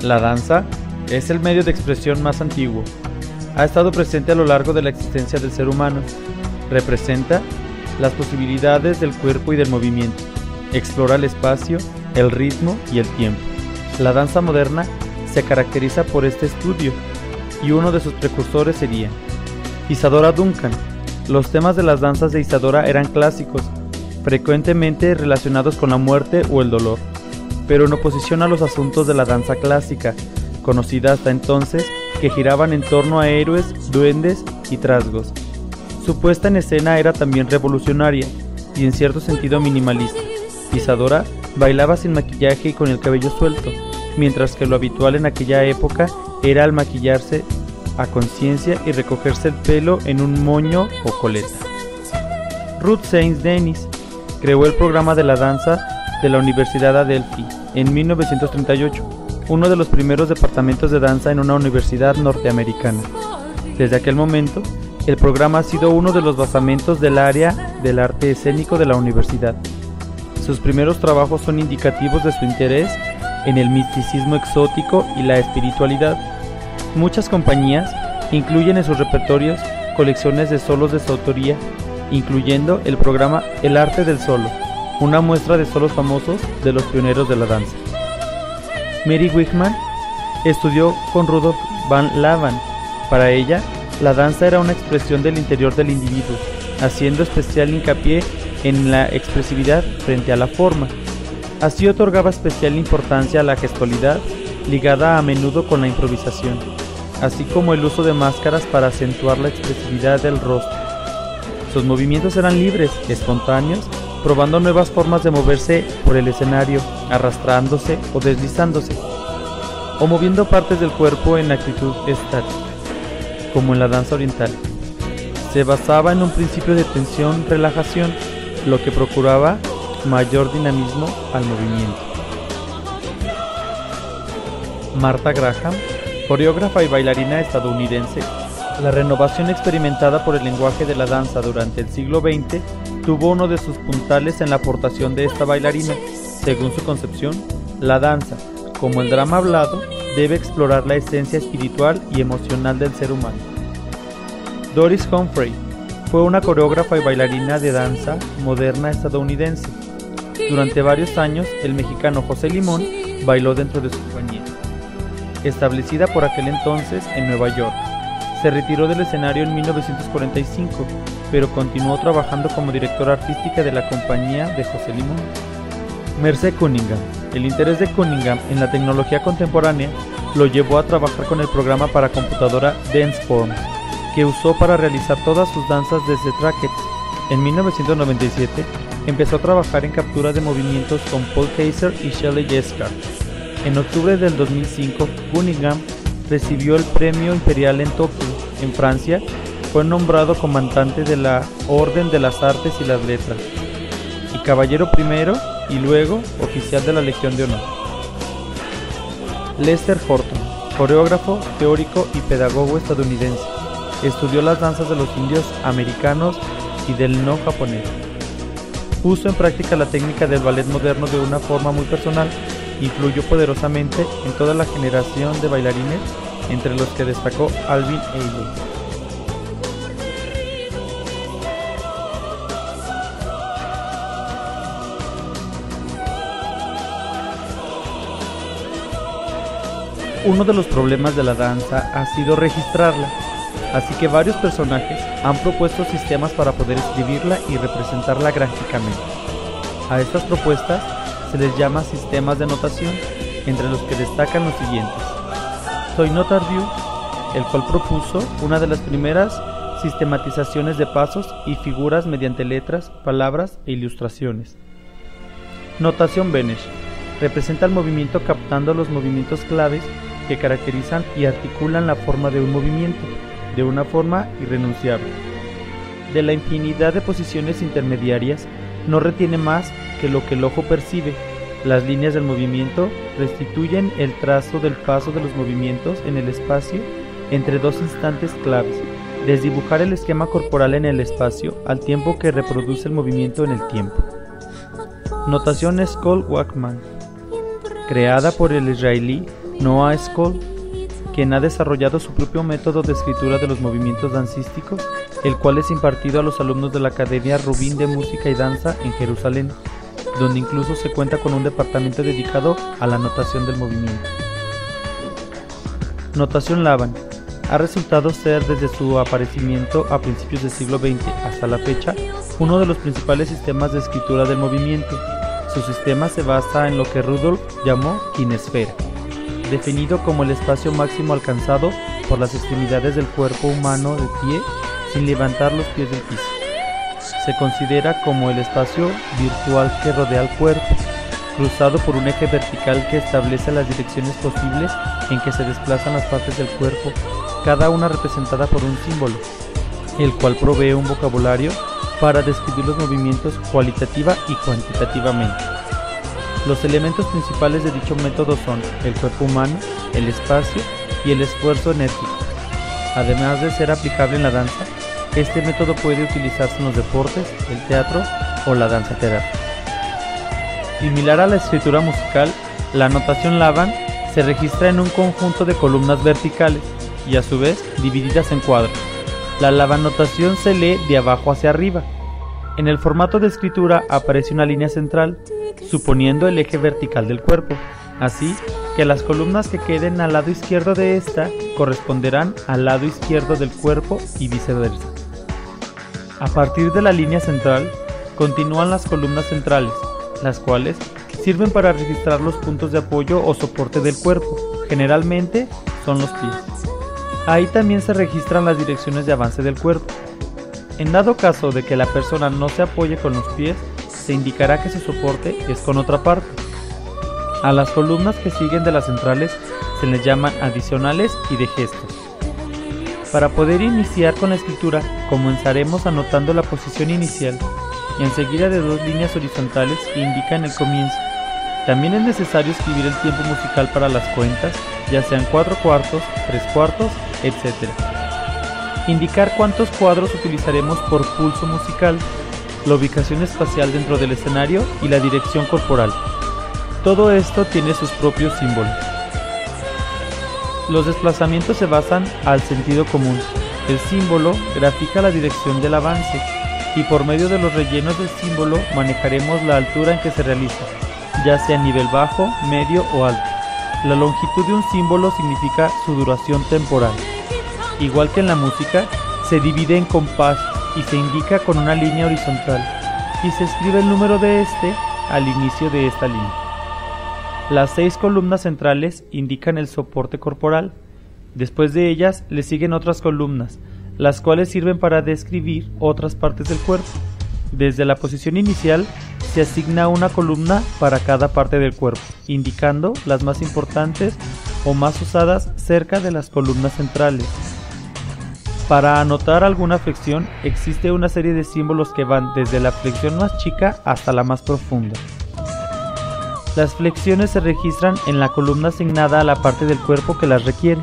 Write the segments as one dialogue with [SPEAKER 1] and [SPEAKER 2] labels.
[SPEAKER 1] La danza es el medio de expresión más antiguo. Ha estado presente a lo largo de la existencia del ser humano. Representa las posibilidades del cuerpo y del movimiento. Explora el espacio, el ritmo y el tiempo. La danza moderna se caracteriza por este estudio, y uno de sus precursores sería Isadora Duncan. Los temas de las danzas de Isadora eran clásicos, frecuentemente relacionados con la muerte o el dolor, pero en oposición a los asuntos de la danza clásica, conocida hasta entonces, que giraban en torno a héroes, duendes y trasgos. Su puesta en escena era también revolucionaria y en cierto sentido minimalista. Isadora bailaba sin maquillaje y con el cabello suelto, mientras que lo habitual en aquella época era el maquillarse a conciencia y recogerse el pelo en un moño o coleta. Ruth Saint-Denis creó el programa de la danza de la Universidad Adelphi en 1938, uno de los primeros departamentos de danza en una universidad norteamericana. Desde aquel momento, el programa ha sido uno de los basamentos del área del arte escénico de la universidad. Sus primeros trabajos son indicativos de su interés en el misticismo exótico y la espiritualidad. Muchas compañías incluyen en sus repertorios colecciones de solos de su autoría, incluyendo el programa El Arte del Solo, una muestra de solos famosos de los pioneros de la danza. Mary Wigman estudió con Rudolf van Lavan. Para ella, la danza era una expresión del interior del individuo, haciendo especial hincapié en la expresividad frente a la forma. Así otorgaba especial importancia a la gestualidad, ligada a menudo con la improvisación, así como el uso de máscaras para acentuar la expresividad del rostro. Sus movimientos eran libres, espontáneos, probando nuevas formas de moverse por el escenario, arrastrándose o deslizándose, o moviendo partes del cuerpo en actitud estática, como en la danza oriental. Se basaba en un principio de tensión-relajación, lo que procuraba mayor dinamismo al movimiento. Martha Graham, coreógrafa y bailarina estadounidense. La renovación experimentada por el lenguaje de la danza durante el siglo XX tuvo uno de sus puntales en la aportación de esta bailarina. Según su concepción, la danza, como el drama hablado, debe explorar la esencia espiritual y emocional del ser humano. Doris Humphrey fue una coreógrafa y bailarina de danza moderna estadounidense. Durante varios años, el mexicano José Limón bailó dentro de su compañía, establecida por aquel entonces en Nueva York. Se retiró del escenario en 1945, pero continuó trabajando como directora artística de la compañía de José Limón. Merce Cunningham. El interés de Cunningham en la tecnología contemporánea lo llevó a trabajar con el programa para computadora Danceforms, que usó para realizar todas sus danzas desde Trackets. En 1997 empezó a trabajar en captura de movimientos con Paul Kaiser y Shelley Yeskar. En octubre del 2005, Cunningham recibió el Premio Imperial en Tokio, en Francia. Fue nombrado comandante de la Orden de las Artes y las Letras, y caballero primero y luego oficial de la Legión de Honor. Lester Horton, coreógrafo, teórico y pedagogo estadounidense. Estudió las danzas de los indios americanos y del no japonés. Puso en práctica la técnica del ballet moderno de una forma muy personal. Influyó poderosamente en toda la generación de bailarines, entre los que destacó Alvin Ailey. Uno de los problemas de la danza ha sido registrarla, así que varios personajes han propuesto sistemas para poder escribirla y representarla gráficamente. A estas propuestas se les llama sistemas de notación, entre los que destacan los siguientes. Toinot Ardieu, el cual propuso una de las primeras sistematizaciones de pasos y figuras mediante letras, palabras e ilustraciones. Notación Benesch representa el movimiento captando los movimientos claves que caracterizan y articulan la forma de un movimiento, de una forma irrenunciable. De la infinidad de posiciones intermediarias, no retiene más que lo que el ojo percibe. Las líneas del movimiento restituyen el trazo del paso de los movimientos en el espacio entre dos instantes claves, desdibujar el esquema corporal en el espacio al tiempo que reproduce el movimiento en el tiempo. Notación Skoll Wachman, creada por el israelí Noah Skoll, quien ha desarrollado su propio método de escritura de los movimientos dancísticos, el cual es impartido a los alumnos de la Academia Rubin de Música y Danza en Jerusalén, donde incluso se cuenta con un departamento dedicado a la notación del movimiento. Notación Laban ha resultado ser desde su aparecimiento a principios del siglo XX hasta la fecha uno de los principales sistemas de escritura del movimiento. Su sistema se basa en lo que Rudolf llamó kinesfera, definido como el espacio máximo alcanzado por las extremidades del cuerpo humano de pie sin levantar los pies del piso. Se considera como el espacio virtual que rodea al cuerpo, cruzado por un eje vertical que establece las direcciones posibles en que se desplazan las partes del cuerpo, cada una representada por un símbolo, el cual provee un vocabulario para describir los movimientos cualitativa y cuantitativamente. Los elementos principales de dicho método son el cuerpo humano, el espacio y el esfuerzo enérgico. Además de ser aplicable en la danza, este método puede utilizarse en los deportes, el teatro o la danza terapia. Similar a la escritura musical, la notación Laban se registra en un conjunto de columnas verticales y a su vez divididas en cuadros. La lavanotación se lee de abajo hacia arriba. En el formato de escritura aparece una línea central, suponiendo el eje vertical del cuerpo, así que las columnas que queden al lado izquierdo de esta corresponderán al lado izquierdo del cuerpo y viceversa. A partir de la línea central, continúan las columnas centrales, las cuales sirven para registrar los puntos de apoyo o soporte del cuerpo, generalmente son los pies. Ahí también se registran las direcciones de avance del cuerpo. En dado caso de que la persona no se apoye con los pies, se indicará que su soporte es con otra parte. A las columnas que siguen de las centrales se les llaman adicionales y de gestos. Para poder iniciar con la escritura, comenzaremos anotando la posición inicial y enseguida de dos líneas horizontales que indican el comienzo. También es necesario escribir el tiempo musical para las cuentas, ya sean 4 cuartos, 3 cuartos, etc. Indicar cuántos cuadros utilizaremos por pulso musical, la ubicación espacial dentro del escenario y la dirección corporal. Todo esto tiene sus propios símbolos. Los desplazamientos se basan al sentido común. El símbolo grafica la dirección del avance y por medio de los rellenos del símbolo manejaremos la altura en que se realiza, ya sea a nivel bajo, medio o alto. La longitud de un símbolo significa su duración temporal. Igual que en la música, se divide en compás y se indica con una línea horizontal y se escribe el número de este al inicio de esta línea. Las 6 columnas centrales indican el soporte corporal. Después de ellas le siguen otras columnas, las cuales sirven para describir otras partes del cuerpo. Desde la posición inicial se asigna una columna para cada parte del cuerpo, indicando las más importantes o más usadas cerca de las columnas centrales. Para anotar alguna flexión existe una serie de símbolos que van desde la flexión más chica hasta la más profunda. Las flexiones se registran en la columna asignada a la parte del cuerpo que las requiere.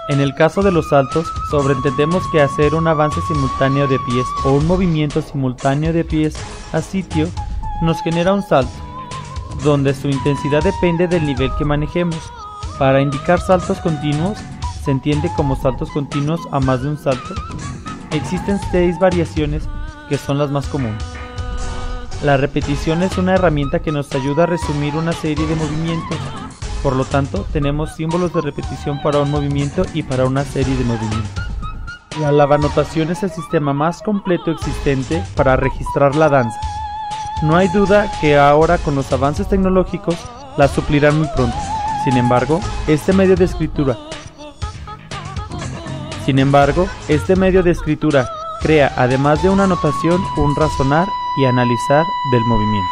[SPEAKER 1] En el caso de los saltos, sobreentendemos que hacer un avance simultáneo de pies o un movimiento simultáneo de pies a sitio nos genera un salto, donde su intensidad depende del nivel que manejemos. Para indicar saltos continuos, se entiende como saltos continuos a más de un salto. Existen 6 variaciones que son las más comunes. La repetición es una herramienta que nos ayuda a resumir una serie de movimientos. Por lo tanto, tenemos símbolos de repetición para un movimiento y para una serie de movimientos. La lavanotación es el sistema más completo existente para registrar la danza. No hay duda que ahora con los avances tecnológicos la suplirán muy pronto. Sin embargo, este medio de escritura crea, además de una notación, un razonar y analizar del movimiento.